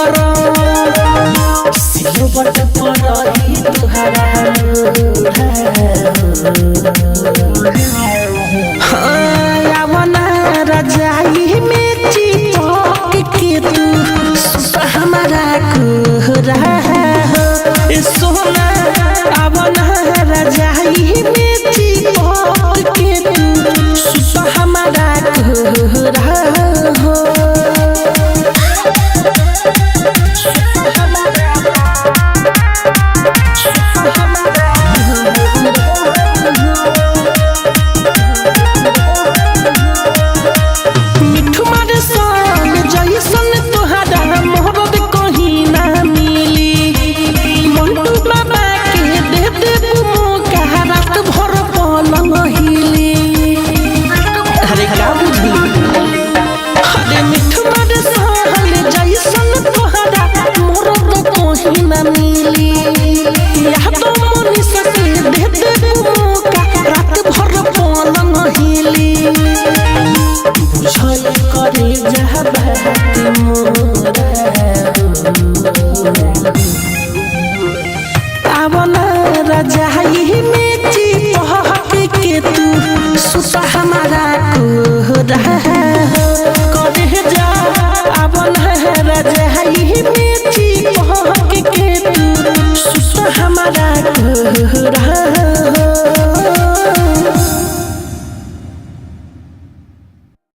गरम सिलवट परही तुहरा आवना रजाई में चिपक के तू हमारा कोहरा सोना आवना रजाई में चिपक के तू हमारा कोहरा मिठू मारे सन जैसन तोहरा मोहब्बत कहीं ना मिली मंटू बाबा के दे दे मौका रात भर पलंग हिली अरे क्या बुझली अरे मिठू मारे सन जैसन तोहरा मोहब्बत कहीं ना मिली या तो मनी सके दे दे मौका रात भर पलंग हिली बुझल करे जहाँ बात मोरा आवना रजाई में चिपक के तू सुता हमारा कोहरा करे जा आवना रजाई में चिपक के तू सुता हमारा कोहरा